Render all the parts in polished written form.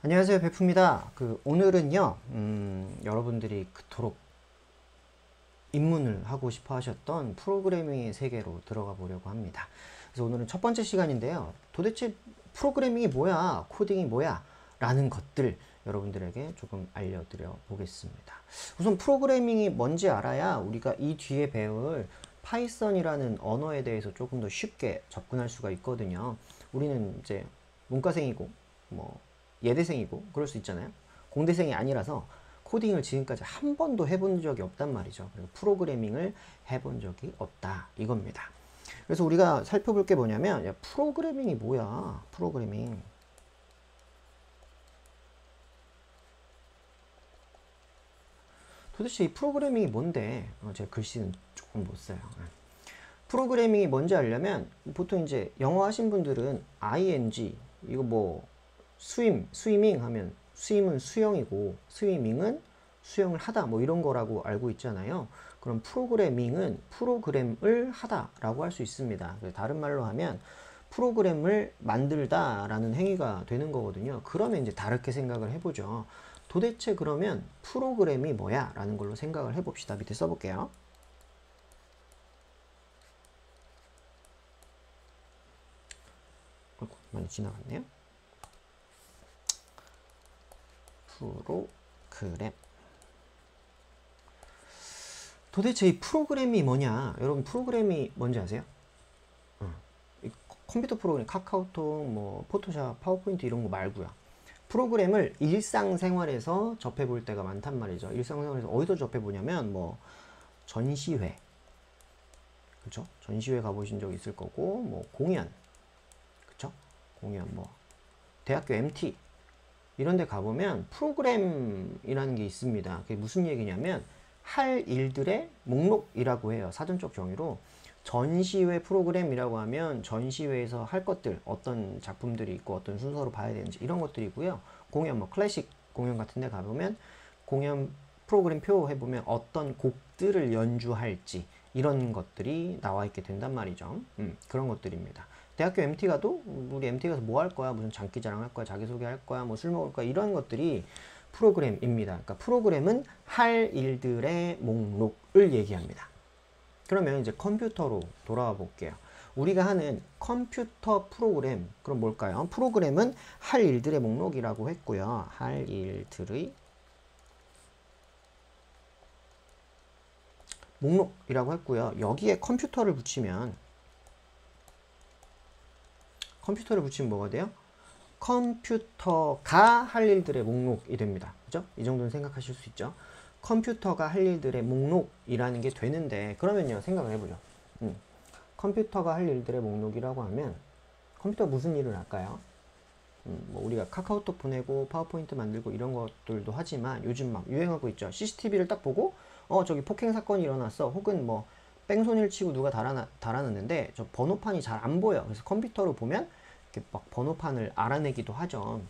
안녕하세요, 베프입니다. 오늘은요, 여러분들이 그토록 입문을 하고 싶어 하셨던 프로그래밍의 세계로 들어가 보려고 합니다. 그래서 오늘은 첫 번째 시간인데요. 도대체 프로그래밍이 뭐야? 코딩이 뭐야? 라는 것들 여러분들에게 조금 알려드려 보겠습니다. 우선 프로그래밍이 뭔지 알아야 우리가 이 뒤에 배울 파이썬이라는 언어에 대해서 조금 더 쉽게 접근할 수가 있거든요. 우리는 이제 문과생이고, 뭐, 예대생이고, 그럴 수 있잖아요. 공대생이 아니라서 코딩을 지금까지 한 번도 해본 적이 없단 말이죠. 그리고 프로그래밍을 해본 적이 없다. 이겁니다. 그래서 우리가 살펴볼 게 뭐냐면, 야, 프로그래밍이 뭐야? 프로그래밍. 도대체 이 프로그래밍이 뭔데? 제가 글씨는 조금 못 써요. 프로그래밍이 뭔지 알려면 보통 이제 영어 하신 분들은 ing 이거 뭐 스위밍 하면 스임은 수영이고 스위밍은 수영을 하다 뭐 이런 거라고 알고 있잖아요. 그럼 프로그래밍은 프로그램을 하다라고 할 수 있습니다. 다른 말로 하면 프로그램을 만들다라는 행위가 되는 거거든요. 그러면 이제 다르게 생각을 해보죠. 도대체 그러면 프로그램이 뭐야? 라는 걸로 생각을 해봅시다. 밑에 써볼게요. 많이 지나갔네요. 프로그램. 도대체 이 프로그램이 뭐냐? 여러분 프로그램이 뭔지 아세요? 이 컴퓨터 프로그램, 카카오톡, 뭐 포토샵, 파워포인트 이런 거 말고요. 프로그램을 일상생활에서 접해볼 때가 많단 말이죠. 일상생활에서 어디서 접해보냐면 뭐 전시회, 그렇죠? 전시회 가보신 적 있을 거고 뭐 공연, 그렇죠? 공연 뭐 대학교 MT 이런 데 가보면 프로그램이라는 게 있습니다. 그게 무슨 얘기냐면 할 일들의 목록이라고 해요. 사전적 정의로. 전시회 프로그램이라고 하면 전시회에서 할 것들, 어떤 작품들이 있고 어떤 순서로 봐야 되는지 이런 것들이고요. 공연, 뭐 클래식 공연 같은 데 가보면 공연 프로그램 표 해보면 어떤 곡들을 연주할지 이런 것들이 나와 있게 된단 말이죠. 그런 것들입니다. 대학교 MT 가도 우리 MT 가서 뭐 할 거야? 무슨 장기자랑 할 거야? 자기소개 할 거야? 뭐 술 먹을 거야? 이런 것들이 프로그램입니다. 그러니까 프로그램은 할 일들의 목록을 얘기합니다. 그러면 이제 컴퓨터로 돌아와 볼게요. 우리가 하는 컴퓨터 프로그램, 그럼 뭘까요? 프로그램은 할 일들의 목록이라고 했고요. 할 일들의 목록이라고 했고요. 여기에 컴퓨터를 붙이면 뭐가 돼요? 컴퓨터가 할 일들의 목록이 됩니다. 그죠? 이 정도는 생각하실 수 있죠. 컴퓨터가 할 일들의 목록이라는 게 되는데, 그러면요, 생각을 해보죠. 컴퓨터가 할 일들의 목록이라고 하면, 컴퓨터가 무슨 일을 할까요? 뭐 우리가 카카오톡 보내고 파워포인트 만들고 이런 것들도 하지만 요즘 막 유행하고 있죠. CCTV를 딱 보고, 저기 폭행 사건이 일어났어. 혹은 뭐, 뺑소니를 치고 누가 달아놨는데, 저 번호판이 잘 안 보여. 그래서 컴퓨터로 보면, 이렇게 막 번호판을 알아내기도 하죠.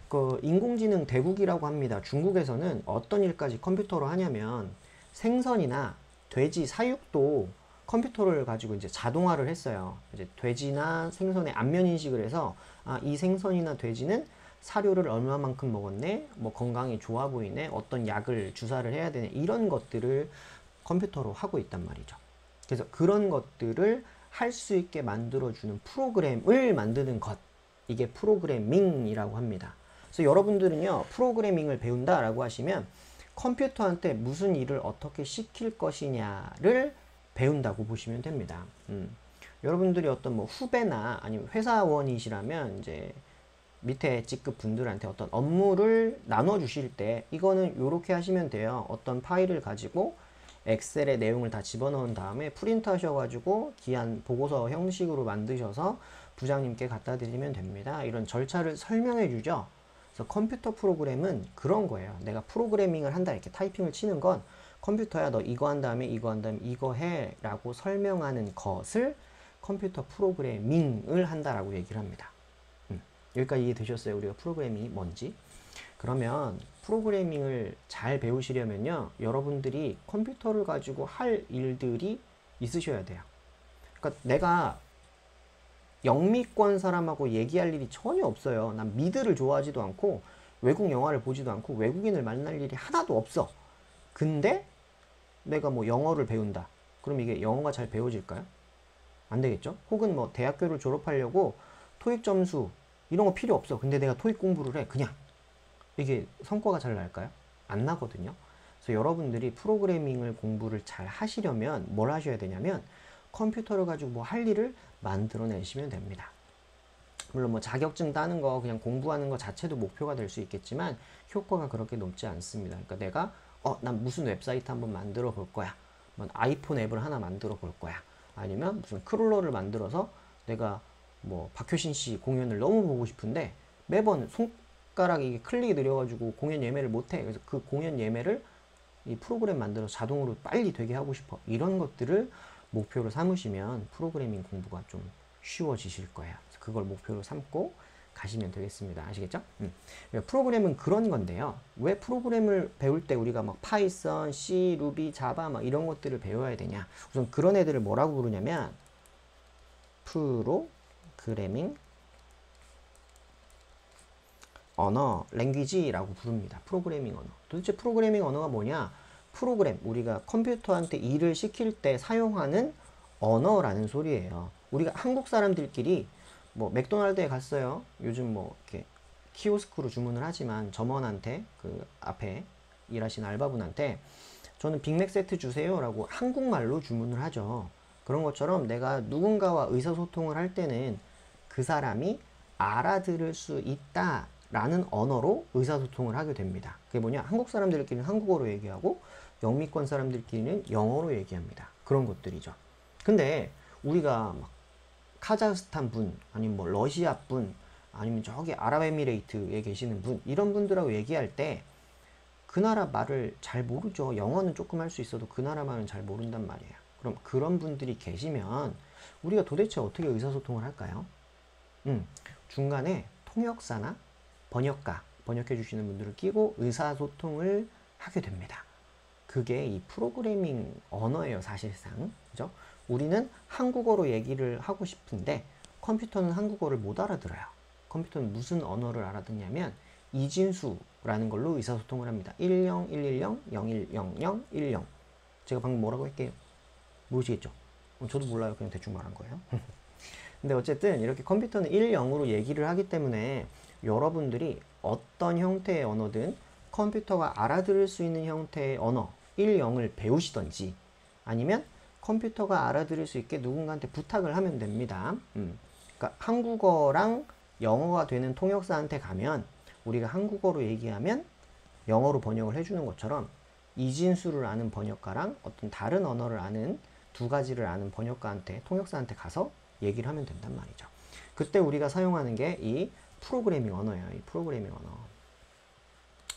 그 인공지능 대국이라고 합니다. 중국에서는 어떤 일까지 컴퓨터로 하냐면 생선이나 돼지 사육도 컴퓨터를 가지고 이제 자동화를 했어요. 이제 돼지나 생선의 안면 인식을 해서 이 생선이나 돼지는 사료를 얼마만큼 먹었네, 뭐 건강이 좋아 보이네, 어떤 약을 주사를 해야 되네, 이런 것들을 컴퓨터로 하고 있단 말이죠. 그래서 그런 것들을 할 수 있게 만들어주는 프로그램을 만드는 것, 이게 프로그래밍이라고 합니다. 그래서 여러분들은요, 프로그래밍을 배운다라고 하시면 컴퓨터한테 무슨 일을 어떻게 시킬 것이냐를 배운다고 보시면 됩니다. 여러분들이 어떤 뭐 후배나 아니면 회사원이시라면 이제 밑에 직급 분들한테 어떤 업무를 나눠 주실 때 이거는 이렇게 하시면 돼요. 어떤 파일을 가지고 엑셀의 내용을 다 집어넣은 다음에 프린트 하셔가지고 기한 보고서 형식으로 만드셔서 부장님께 갖다 드리면 됩니다. 이런 절차를 설명해 주죠. 그래서 컴퓨터 프로그램은 그런 거예요. 내가 프로그래밍을 한다 이렇게 타이핑을 치는 건 컴퓨터야 너 이거 한 다음에 이거 한 다음에 이거 해 라고 설명하는 것을 컴퓨터 프로그래밍을 한다라고 얘기를 합니다. 여기까지 이해되셨어요? 우리가 프로그래밍이 뭔지? 그러면 프로그래밍을 잘 배우시려면요, 여러분들이 컴퓨터를 가지고 할 일들이 있으셔야 돼요. 그러니까 내가 영미권 사람하고 얘기할 일이 전혀 없어요. 난 미드를 좋아하지도 않고 외국 영화를 보지도 않고 외국인을 만날 일이 하나도 없어. 근데 내가 뭐 영어를 배운다. 그럼 이게 영어가 잘 배워질까요? 안 되겠죠? 혹은 뭐 대학교를 졸업하려고 토익 점수 이런 거 필요 없어. 근데 내가 토익 공부를 해. 그냥. 이게 성과가 잘 날까요? 안 나거든요. 그래서 여러분들이 프로그래밍을 공부를 잘 하시려면 뭘 하셔야 되냐면 컴퓨터를 가지고 뭐 할 일을 만들어내시면 됩니다. 물론 뭐 자격증 따는 거 그냥 공부하는 거 자체도 목표가 될 수 있겠지만 효과가 그렇게 높지 않습니다. 그러니까 내가 난 무슨 웹사이트 한번 만들어 볼 거야. 뭐 아이폰 앱을 하나 만들어 볼 거야. 아니면 무슨 크롤러를 만들어서 내가 뭐 박효신 씨 공연을 너무 보고 싶은데 매번 손가락이 이게 클릭이 느려가지고 공연 예매를 못해. 그래서 그 공연 예매를 이 프로그램 만들어서 자동으로 빨리 되게 하고 싶어. 이런 것들을 목표로 삼으시면 프로그래밍 공부가 좀 쉬워지실 거예요. 그래서 그걸 목표로 삼고 가시면 되겠습니다. 아시겠죠? 프로그램은 그런 건데요. 왜 프로그램을 배울 때 우리가 막 파이썬, C, 루비, 자바 막 이런 것들을 배워야 되냐? 우선 그런 애들을 뭐라고 부르냐면 프로그래밍 언어, 랭귀지라고 부릅니다. 프로그래밍 언어. 도대체 프로그래밍 언어가 뭐냐? 프로그램, 우리가 컴퓨터한테 일을 시킬 때 사용하는 언어라는 소리예요. 우리가 한국 사람들끼리 뭐 맥도날드에 갔어요. 요즘 뭐 이렇게 키오스크로 주문을 하지만 점원한테 그 앞에 일하시는 알바분한테 저는 빅맥 세트 주세요 라고 한국말로 주문을 하죠. 그런 것처럼 내가 누군가와 의사소통을 할 때는 그 사람이 알아들을 수 있다 라는 언어로 의사소통을 하게 됩니다. 그게 뭐냐? 한국 사람들끼리는 한국어로 얘기하고 영미권 사람들끼리는 영어로 얘기합니다. 그런 것들이죠. 근데 우리가 막 카자흐스탄 분, 아니면 뭐 러시아 분, 아니면 저기 아랍에미레이트에 계시는 분, 이런 분들하고 얘기할 때 그 나라 말을 잘 모르죠. 영어는 조금 할 수 있어도 그 나라 말은 잘 모른단 말이에요. 그럼 그런 분들이 계시면 우리가 도대체 어떻게 의사소통을 할까요? 중간에 통역사나 번역가, 번역해 주시는 분들을 끼고 의사소통을 하게 됩니다. 그게 이 프로그래밍 언어예요, 사실상. 그죠? 우리는 한국어로 얘기를 하고 싶은데 컴퓨터는 한국어를 못 알아들어요. 컴퓨터는 무슨 언어를 알아듣냐면 이진수라는 걸로 의사소통을 합니다. 10110, 0100, 10. 제가 방금 뭐라고 할게요? 모르시겠죠? 저도 몰라요. 그냥 대충 말한 거예요. 근데 어쨌든 이렇게 컴퓨터는 1, 0으로 얘기를 하기 때문에 여러분들이 어떤 형태의 언어든 컴퓨터가 알아들을 수 있는 형태의 언어 1, 0을 배우시던지 아니면 컴퓨터가 알아들을 수 있게 누군가한테 부탁을 하면 됩니다. 그러니까 한국어랑 영어가 되는 통역사한테 가면 우리가 한국어로 얘기하면 영어로 번역을 해주는 것처럼 이진수를 아는 번역가랑 어떤 다른 언어를 아는 두 가지를 아는 번역가한테 통역사한테 가서 얘기를 하면 된단 말이죠. 그때 우리가 사용하는 게 이 프로그래밍 언어예요. 이 프로그래밍 언어.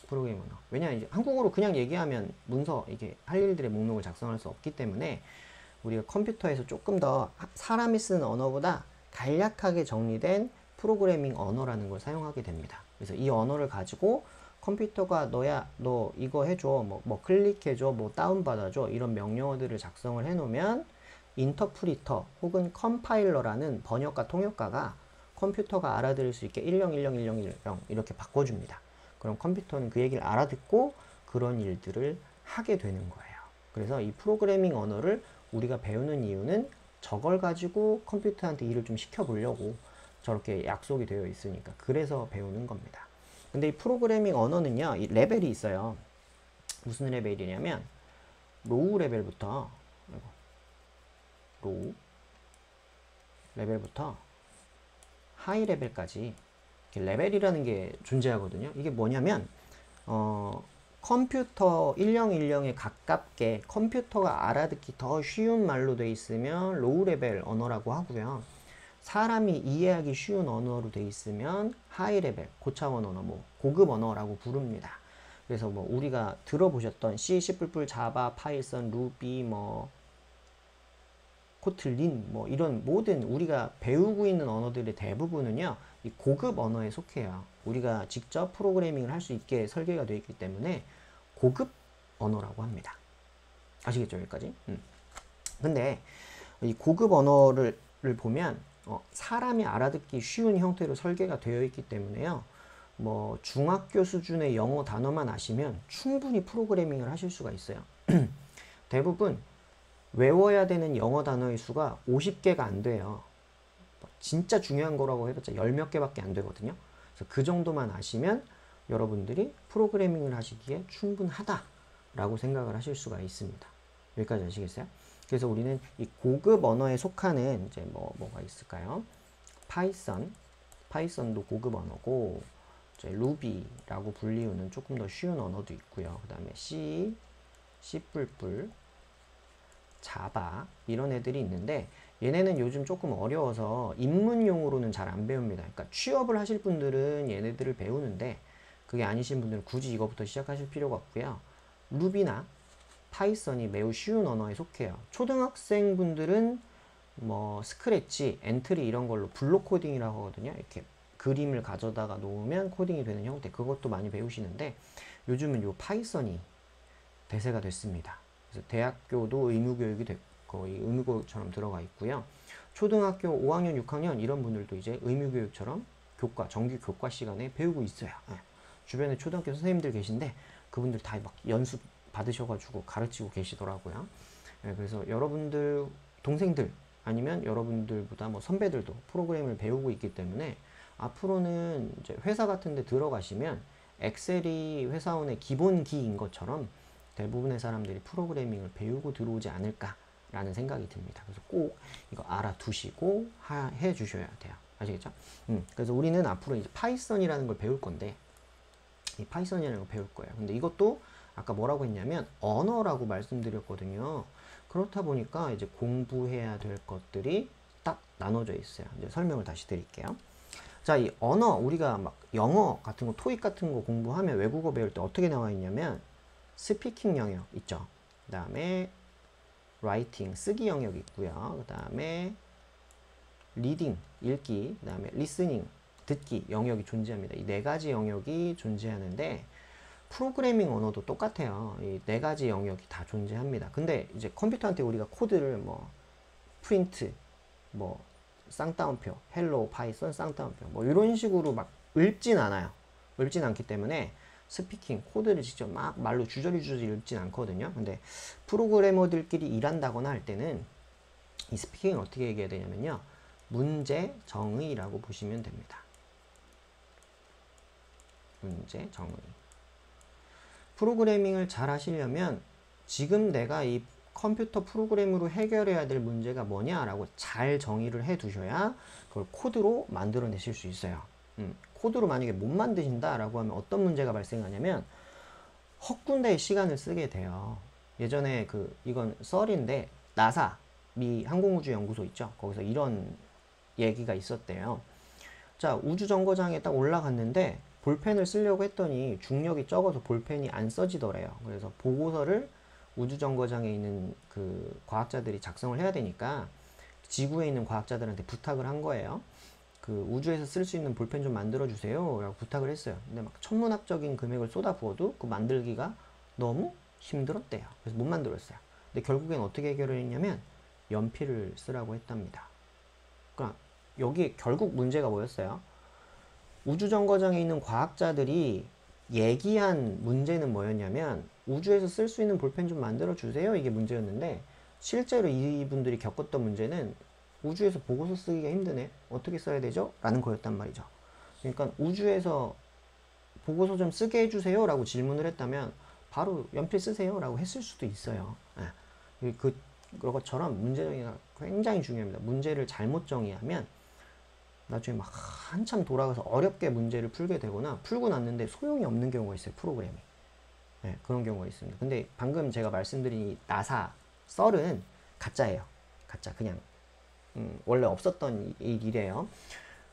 프로그래밍 언어. 왜냐 이제 한국어로 그냥 얘기하면 문서 이게 할 일들의 목록을 작성할 수 없기 때문에 우리가 컴퓨터에서 조금 더 사람이 쓰는 언어보다 간략하게 정리된 프로그래밍 언어라는 걸 사용하게 됩니다. 그래서 이 언어를 가지고 컴퓨터가 너 이거 해줘, 뭐 클릭해줘, 뭐 다운받아줘 이런 명령어들을 작성을 해놓으면 인터프리터 혹은 컴파일러라는 번역가 통역가가 컴퓨터가 알아들을 수 있게 10101010 이렇게 바꿔줍니다. 그럼 컴퓨터는 그 얘기를 알아듣고 그런 일들을 하게 되는 거예요. 그래서 이 프로그래밍 언어를 우리가 배우는 이유는 저걸 가지고 컴퓨터한테 일을 좀 시켜보려고 저렇게 약속이 되어 있으니까 그래서 배우는 겁니다. 근데 이 프로그래밍 언어는요, 이 레벨이 있어요. 무슨 레벨이냐면 로우 레벨부터 로우 레벨부터 하이 레벨까지 레벨이라는 게 존재하거든요. 이게 뭐냐면 컴퓨터 1010에 가깝게 컴퓨터가 알아듣기 더 쉬운 말로 돼 있으면 로우 레벨 언어라고 하고요. 사람이 이해하기 쉬운 언어로 돼 있으면 하이 레벨, 고차원 언어, 뭐 고급 언어라고 부릅니다. 그래서 뭐 우리가 들어보셨던 C, C++, 자바, 파이썬, 루비, 뭐 코틀린, 뭐 이런 모든 우리가 배우고 있는 언어들의 대부분은요, 이 고급 언어에 속해요. 우리가 직접 프로그래밍을 할 수 있게 설계가 되어 있기 때문에 고급 언어라고 합니다. 아시겠죠, 여기까지? 근데 이 고급 언어를 보면 사람이 알아듣기 쉬운 형태로 설계가 되어 있기 때문에요. 뭐 중학교 수준의 영어 단어만 아시면 충분히 프로그래밍을 하실 수가 있어요. 대부분 외워야 되는 영어 단어의 수가 50개가 안 돼요. 진짜 중요한 거라고 해봤자 10몇 개밖에 안 되거든요. 그래서 그 정도만 아시면 여러분들이 프로그래밍을 하시기에 충분하다라고 생각을 하실 수가 있습니다. 여기까지 아시겠어요? 그래서 우리는 이 고급 언어에 속하는 이제 뭐가 있을까요? 파이썬도 고급 언어고, 이제 루비라고 불리우는 조금 더 쉬운 언어도 있고요. 그 다음에 C, C++, 자바 이런 애들이 있는데 얘네는 요즘 조금 어려워서 입문용으로는 잘 안 배웁니다. 그러니까 취업을 하실 분들은 얘네들을 배우는데 그게 아니신 분들은 굳이 이거부터 시작하실 필요가 없고요. 루비나 파이썬이 매우 쉬운 언어에 속해요. 초등학생 분들은 뭐 스크래치, 엔트리 이런 걸로 블록 코딩이라고 하거든요. 이렇게 그림을 가져다가 놓으면 코딩이 되는 형태, 그것도 많이 배우시는데 요즘은 요 파이썬이 대세가 됐습니다. 그래서 대학교도 의무교육이 거의 의무교육처럼 들어가 있고요. 초등학교 5학년, 6학년 이런 분들도 이제 의무교육처럼 교과, 정규 교과 시간에 배우고 있어요. 주변에 초등학교 선생님들 계신데 그분들 다 막 연수 받으셔가지고 가르치고 계시더라고요. 그래서 여러분들 동생들 아니면 여러분들보다 뭐 선배들도 프로그램을 배우고 있기 때문에 앞으로는 이제 회사 같은 데 들어가시면 엑셀이 회사원의 기본기인 것처럼 대부분의 사람들이 프로그래밍을 배우고 들어오지 않을까라는 생각이 듭니다. 그래서 꼭 이거 알아두시고 해 주셔야 돼요. 아시겠죠? 그래서 우리는 앞으로 이제 파이썬이라는 걸 배울 건데 이 파이썬이라는 걸 배울 거예요. 근데 이것도 아까 뭐라고 했냐면 언어라고 말씀드렸거든요. 그렇다 보니까 이제 공부해야 될 것들이 딱 나눠져 있어요. 이제 설명을 다시 드릴게요. 자, 이 언어, 우리가 막 영어 같은 거, 토익 같은 거 공부하면 외국어 배울 때 어떻게 나와 있냐면 스피킹 영역 있죠. 그 다음에 라이팅, 쓰기 영역 있고요. 그 다음에 리딩, 읽기, 그 다음에 리스닝, 듣기 영역이 존재합니다. 이 네 가지 영역이 존재하는데 프로그래밍 언어도 똑같아요. 이 네 가지 영역이 다 존재합니다. 근데 이제 컴퓨터한테 우리가 코드를 뭐 프린트, 뭐 쌍따옴표, 헬로 파이썬 쌍따옴표 뭐 이런 식으로 막 읽진 않아요. 읽진 않기 때문에 스피킹, 코드를 직접 막 말로 주저리 읽진 않거든요. 근데 프로그래머들끼리 일한다거나 할 때는 이 스피킹을 어떻게 얘기해야 되냐면요. 문제 정의라고 보시면 됩니다. 문제 정의. 프로그래밍을 잘 하시려면 지금 내가 이 컴퓨터 프로그램으로 해결해야 될 문제가 뭐냐라고 잘 정의를 해 두셔야 그걸 코드로 만들어내실 수 있어요. 코드로 만약에 못 만드신다라고 하면 어떤 문제가 발생하냐면 헛군데에 시간을 쓰게 돼요. 예전에 이건 썰인데 나사 미 항공우주연구소 있죠. 거기서 이런 얘기가 있었대요. 자, 우주정거장에 딱 올라갔는데 볼펜을 쓰려고 했더니 중력이 적어서 볼펜이 안 써지더래요. 그래서 보고서를 우주정거장에 있는 그 과학자들이 작성을 해야 되니까 지구에 있는 과학자들한테 부탁을 한 거예요. 그 우주에서 쓸 수 있는 볼펜 좀 만들어 주세요 라고 부탁을 했어요. 근데 막 천문학적인 금액을 쏟아부어도 그 만들기가 너무 힘들었대요. 그래서 못 만들었어요. 근데 결국엔 어떻게 해결을 했냐면 연필을 쓰라고 했답니다. 그러니까 여기 결국 문제가 뭐였어요? 우주정거장에 있는 과학자들이 얘기한 문제는 뭐였냐면 우주에서 쓸 수 있는 볼펜 좀 만들어 주세요 이게 문제였는데 실제로 이분들이 겪었던 문제는 우주에서 보고서 쓰기가 힘드네 어떻게 써야 되죠? 라는 거였단 말이죠. 그러니까 우주에서 보고서 좀 쓰게 해주세요 라고 질문을 했다면 바로 연필 쓰세요 라고 했을 수도 있어요. 그것처럼 문제 정의가 굉장히 중요합니다. 문제를 잘못 정의하면 나중에 막 한참 돌아가서 어렵게 문제를 풀게 되거나 풀고 났는데 소용이 없는 경우가 있어요. 프로그램이. 네, 그런 경우가 있습니다. 근데 방금 제가 말씀드린 이 나사 썰은 가짜예요. 가짜. 그냥 원래 없었던 일이래요.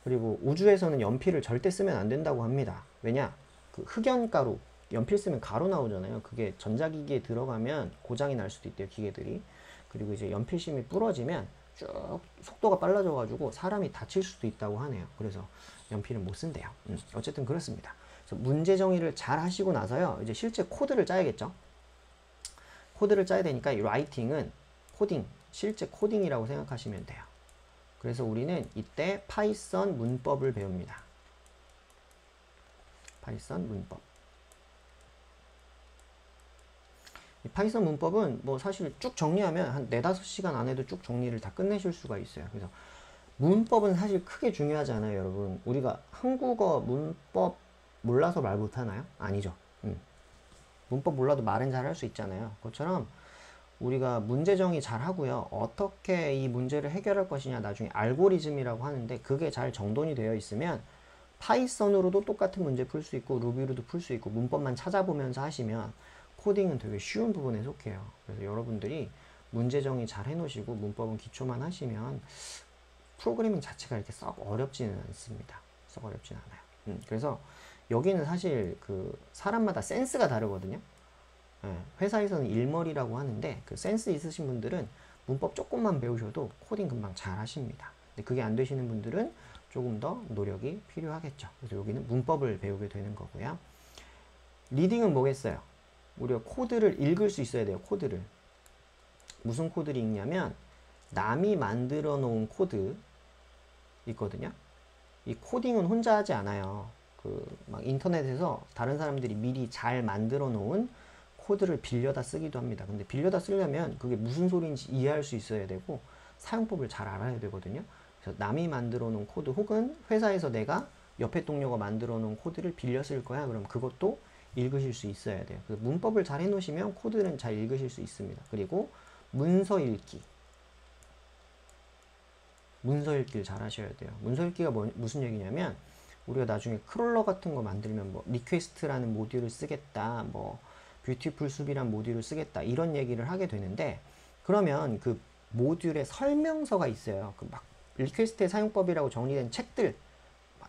그리고 우주에서는 연필을 절대 쓰면 안 된다고 합니다. 왜냐? 그 흑연가루, 연필 쓰면 가루 나오잖아요. 그게 전자기기에 들어가면 고장이 날 수도 있대요. 기계들이. 그리고 이제 연필심이 부러지면 쭉 속도가 빨라져가지고 사람이 다칠 수도 있다고 하네요. 그래서 연필은 못 쓴대요. 어쨌든 그렇습니다. 그래서 문제 정의를 잘 하시고 나서요. 이제 실제 코드를 짜야겠죠. 코드를 짜야 되니까 이 라이팅은 코딩, 실제 코딩이라고 생각하시면 돼요. 그래서 우리는 이때 파이썬 문법을 배웁니다. 파이썬 문법. 이 파이썬 문법은 뭐 사실 쭉 정리하면 한 4-5시간 안에도 쭉 정리를 다 끝내실 수가 있어요. 그래서 문법은 사실 크게 중요하지 않아요, 여러분. 우리가 한국어 문법 몰라서 말 못하나요? 아니죠. 문법 몰라도 말은 잘 할 수 있잖아요. 그것처럼 우리가 문제 정의 잘 하고요. 어떻게 이 문제를 해결할 것이냐, 나중에 알고리즘이라고 하는데 그게 잘 정돈이 되어 있으면 파이썬으로도 똑같은 문제 풀 수 있고 루비로도 풀 수 있고 문법만 찾아보면서 하시면 코딩은 되게 쉬운 부분에 속해요. 그래서 여러분들이 문제 정의 잘 해놓으시고 문법은 기초만 하시면 프로그래밍 자체가 이렇게 썩 어렵지는 않습니다. 썩 어렵지는 않아요. 그래서 여기는 사실 그 사람마다 센스가 다르거든요. 회사에서는 일머리라고 하는데 그 센스 있으신 분들은 문법 조금만 배우셔도 코딩 금방 잘 하십니다. 근데 그게 안 되시는 분들은 조금 더 노력이 필요하겠죠. 그래서 여기는 문법을 배우게 되는 거고요. 리딩은 뭐겠어요? 우리가 코드를 읽을 수 있어야 돼요. 코드를. 무슨 코드를 읽냐면 남이 만들어 놓은 코드 있거든요. 이 코딩은 혼자 하지 않아요. 막 인터넷에서 다른 사람들이 미리 잘 만들어 놓은 코드를 빌려다 쓰기도 합니다. 근데 빌려다 쓰려면 그게 무슨 소리인지 이해할 수 있어야 되고 사용법을 잘 알아야 되거든요. 그래서 남이 만들어 놓은 코드 혹은 회사에서 내가 옆에 동료가 만들어 놓은 코드를 빌려 쓸 거야. 그럼 그것도 읽으실 수 있어야 돼요. 그래서 문법을 잘 해놓으시면 코드는 잘 읽으실 수 있습니다. 그리고 문서 읽기. 문서 읽기를 잘 하셔야 돼요. 문서 읽기가 무슨 얘기냐면 우리가 나중에 크롤러 같은 거 만들면 뭐 리퀘스트라는 모듈을 쓰겠다, 뭐 뷰티풀 숲이란 모듈을 쓰겠다 이런 얘기를 하게 되는데 그러면 그 모듈에 설명서가 있어요. 그 막 리퀘스트의 사용법이라고 정리된 책들이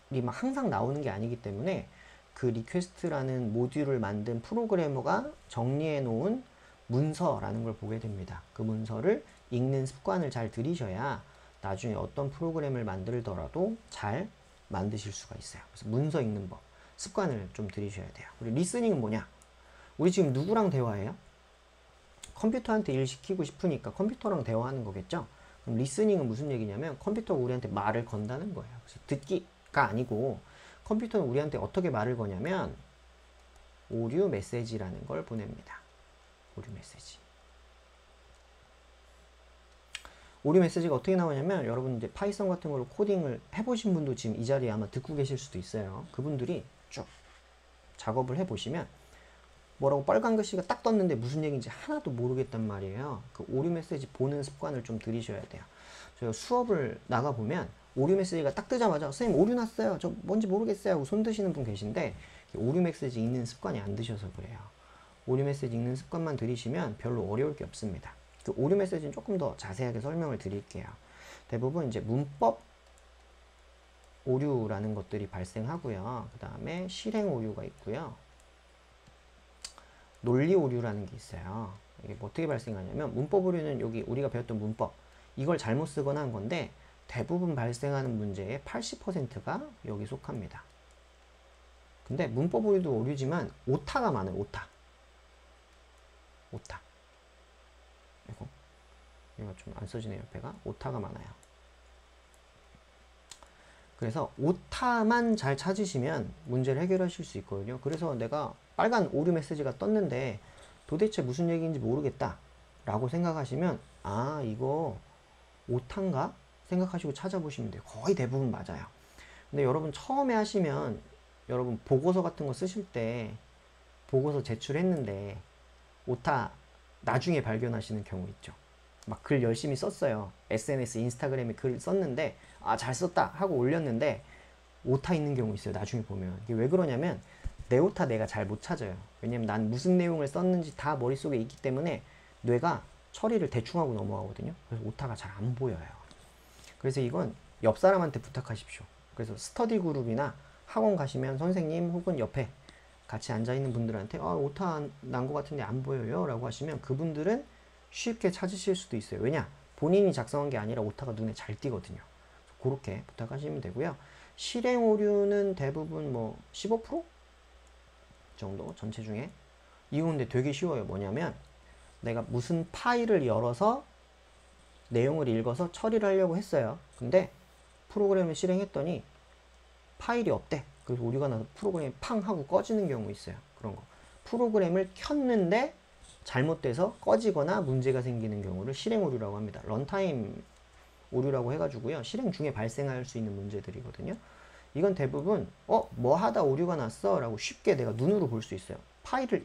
막 항상 나오는 게 아니기 때문에 그 리퀘스트라는 모듈을 만든 프로그래머가 정리해 놓은 문서라는 걸 보게 됩니다. 그 문서를 읽는 습관을 잘 들이셔야 나중에 어떤 프로그램을 만들더라도 잘 만드실 수가 있어요. 그래서 문서 읽는 법, 습관을 좀 들이셔야 돼요. 그리고 리스닝은 뭐냐? 우리 지금 누구랑 대화해요? 컴퓨터한테 일 시키고 싶으니까 컴퓨터랑 대화하는 거겠죠? 그럼 리스닝은 무슨 얘기냐면 컴퓨터가 우리한테 말을 건다는 거예요. 그래서 듣기가 아니고 컴퓨터는 우리한테 어떻게 말을 거냐면 오류 메시지라는 걸 보냅니다. 오류 메시지. 오류 메시지가 어떻게 나오냐면 여러분 이제 파이썬 같은 걸로 코딩을 해보신 분도 지금 이 자리에 아마 듣고 계실 수도 있어요. 그분들이 쭉 작업을 해보시면 뭐라고 빨간 글씨가 딱 떴는데 무슨 얘기인지 하나도 모르겠단 말이에요. 그 오류 메시지 보는 습관을 좀 들이셔야 돼요. 저희가 수업을 나가보면 오류 메시지가 딱 뜨자마자 선생님 오류 났어요. 저 뭔지 모르겠어요 하고 손 드시는 분 계신데 오류 메시지 읽는 습관이 안 드셔서 그래요. 오류 메시지 읽는 습관만 들이시면 별로 어려울 게 없습니다. 그 오류 메시지는 조금 더 자세하게 설명을 드릴게요. 대부분 이제 문법 오류라는 것들이 발생하고요. 그 다음에 실행 오류가 있고요. 논리 오류라는 게 있어요. 이게 뭐 어떻게 발생하냐면 문법 오류는 여기 우리가 배웠던 문법 이걸 잘못 쓰거나 한 건데 대부분 발생하는 문제의 80%가 여기 속합니다. 근데 문법 오류도 오류지만 오타가 많아요. 오타. 이거 좀 안 써지네요. 옆에가 오타가 많아요. 그래서 오타만 잘 찾으시면 문제를 해결하실 수 있거든요. 그래서 내가 빨간 오류 메시지가 떴는데 도대체 무슨 얘기인지 모르겠다 라고 생각하시면 아 이거 오타인가? 생각하시고 찾아보시면 돼요. 거의 대부분 맞아요. 근데 여러분 처음에 하시면 여러분 보고서 같은 거 쓰실 때 보고서 제출했는데 오타 나중에 발견하시는 경우 있죠. 막 글 열심히 썼어요. SNS, 인스타그램에 글 썼는데 아 잘 썼다 하고 올렸는데 오타 있는 경우 있어요. 나중에 보면. 이게 왜 그러냐면 내 오타 내가 잘 못 찾아요. 왜냐면 난 무슨 내용을 썼는지 다 머릿속에 있기 때문에 뇌가 처리를 대충 하고 넘어가거든요. 그래서 오타가 잘 안 보여요. 그래서 이건 옆 사람한테 부탁하십시오. 그래서 스터디 그룹이나 학원 가시면 선생님 혹은 옆에 같이 앉아있는 분들한테 오타 난 것 같은데 안 보여요 라고 하시면 그분들은 쉽게 찾으실 수도 있어요. 왜냐? 본인이 작성한 게 아니라 오타가 눈에 잘 띄거든요. 그렇게 부탁하시면 되고요. 실행 오류는 대부분 뭐 15% 정도 전체 중에. 이거 근데 되게 쉬워요. 뭐냐면 내가 무슨 파일을 열어서 내용을 읽어서 처리를 하려고 했어요. 근데 프로그램을 실행했더니 파일이 없대. 그래서 오류가 나서 프로그램이 팡 하고 꺼지는 경우 있어요. 그런 거. 프로그램을 켰는데 잘못돼서 꺼지거나 문제가 생기는 경우를 실행 오류라고 합니다. 런타임 오류라고 해가지고요. 실행 중에 발생할 수 있는 문제들이거든요. 이건 대부분 뭐 하다 오류가 났어 라고 쉽게 내가 눈으로 볼 수 있어요. 파일을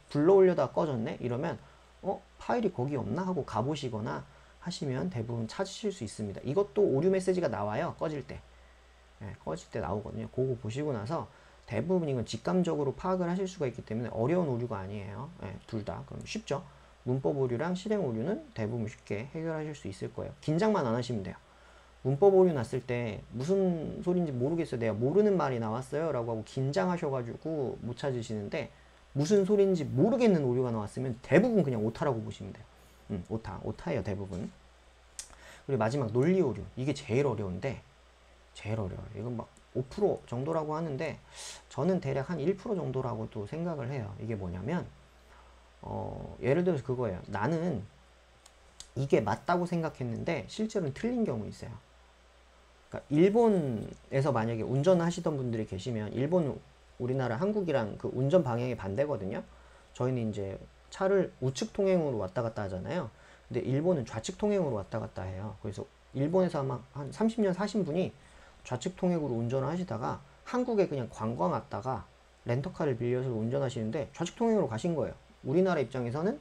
불러올려다 꺼졌네 이러면 파일이 거기 없나 하고 가보시거나 하시면 대부분 찾으실 수 있습니다. 이것도 오류 메시지가 나와요. 꺼질 때. 꺼질 때 나오거든요. 그거 보시고 나서 대부분 이건 직감적으로 파악을 하실 수가 있기 때문에 어려운 오류가 아니에요. 둘 다. 그럼 쉽죠. 문법 오류랑 실행 오류는 대부분 쉽게 해결하실 수 있을 거예요. 긴장만 안 하시면 돼요. 문법 오류 났을 때 무슨 소리인지 모르겠어요. 내가 모르는 말이 나왔어요. 라고 하고 긴장하셔가지고 못 찾으시는데 무슨 소리인지 모르겠는 오류가 나왔으면 대부분 그냥 오타라고 보시면 돼요. 오타예요. 대부분. 그리고 마지막 논리 오류. 이게 제일 어려운데 제일 어려워요. 이건 막 5% 정도라고 하는데 저는 대략 한 1% 정도라고도 생각을 해요. 이게 뭐냐면 예를 들어서 그거예요. 나는 이게 맞다고 생각했는데 실제로는 틀린 경우 있어요. 그러니까 일본에서 만약에 운전하시던 분들이 계시면 일본 우리나라 한국이랑 그 운전 방향이 반대거든요. 저희는 이제 차를 우측 통행으로 왔다 갔다 하잖아요. 근데 일본은 좌측 통행으로 왔다 갔다 해요. 그래서 일본에서 아마 한 30년 사신 분이 좌측 통행으로 운전을 하시다가 한국에 그냥 관광 왔다가 렌터카를 빌려서 운전하시는데 좌측 통행으로 가신 거예요. 우리나라 입장에서는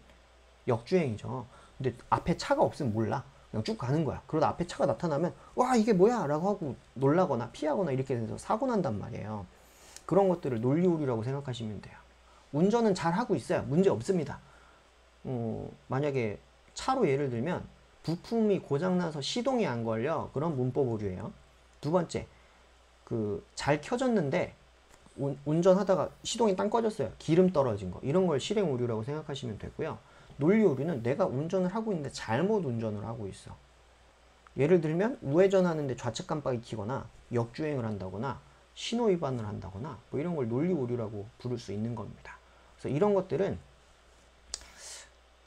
역주행이죠. 근데 앞에 차가 없으면 몰라. 그냥 쭉 가는 거야. 그러다 앞에 차가 나타나면 와 이게 뭐야 라고 하고 놀라거나 피하거나 이렇게 돼서 사고 난단 말이에요. 그런 것들을 논리 오류라고 생각하시면 돼요. 운전은 잘 하고 있어요. 문제 없습니다. 만약에 차로 예를 들면 부품이 고장나서 시동이 안 걸려. 그런 문법 오류예요. 두 번째, 잘 켜졌는데 운전하다가 시동이 땅 꺼졌어요. 기름 떨어진 거. 이런 걸 실행 오류라고 생각하시면 되고요. 논리 오류는 내가 운전을 하고 있는데 잘못 운전을 하고 있어. 예를 들면 우회전 하는데 좌측 깜빡이 켜거나 역주행을 한다거나 신호 위반을 한다거나 뭐 이런 걸 논리 오류라고 부를 수 있는 겁니다. 그래서 이런 것들은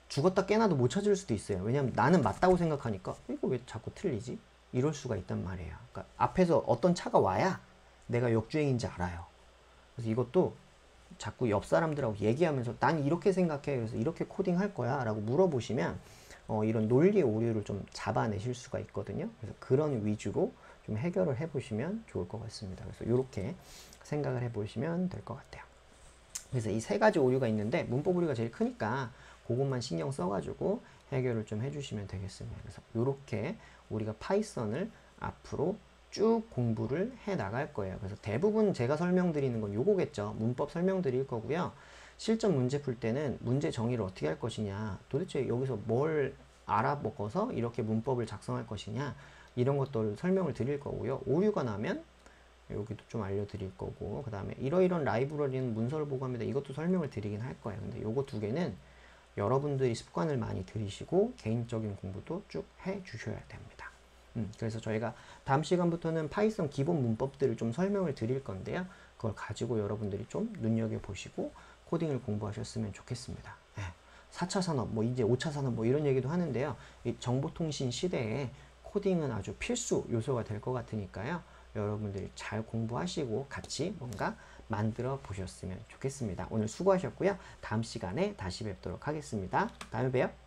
죽었다 깨나도 못 찾을 수도 있어요. 왜냐면 나는 맞다고 생각하니까 이거 왜 자꾸 틀리지? 이럴 수가 있단 말이에요. 그러니까 앞에서 어떤 차가 와야 내가 역주행인지 알아요. 그래서 이것도 자꾸 옆 사람들하고 얘기하면서 난 이렇게 생각해. 그래서 이렇게 코딩할 거야 라고 물어보시면 이런 논리의 오류를 좀 잡아내실 수가 있거든요. 그래서 그런 위주로 좀 해결을 해보시면 좋을 것 같습니다. 그래서 이렇게 생각을 해보시면 될 것 같아요. 그래서 이 세 가지 오류가 있는데 문법 오류가 제일 크니까 그것만 신경 써가지고 해결을 좀 해주시면 되겠습니다. 그래서 이렇게 우리가 파이썬을 앞으로 쭉 공부를 해 나갈 거예요. 그래서 대부분 제가 설명드리는 건 요거겠죠. 문법 설명드릴 거고요. 실전 문제 풀 때는 문제 정의를 어떻게 할 것이냐, 도대체 여기서 뭘 알아먹어서 이렇게 문법을 작성할 것이냐, 이런 것들을 설명을 드릴 거고요. 오류가 나면 여기도 좀 알려드릴 거고, 그 다음에 이러이런 라이브러리는 문서를 보고합니다. 이것도 설명을 드리긴 할 거예요. 근데 요거 두 개는 여러분들이 습관을 많이 들이시고 개인적인 공부도 쭉 해 주셔야 됩니다. 그래서 저희가 다음 시간부터는 파이썬 기본 문법들을 좀 설명을 드릴 건데요. 그걸 가지고 여러분들이 좀 눈여겨보시고 코딩을 공부하셨으면 좋겠습니다. 4차 산업, 뭐 이제 5차 산업 뭐 이런 얘기도 하는데요. 이 정보통신 시대에 코딩은 아주 필수 요소가 될 것 같으니까요. 여러분들이 잘 공부하시고 같이 뭔가 만들어 보셨으면 좋겠습니다. 오늘 수고하셨고요. 다음 시간에 다시 뵙도록 하겠습니다. 다음에 봬요.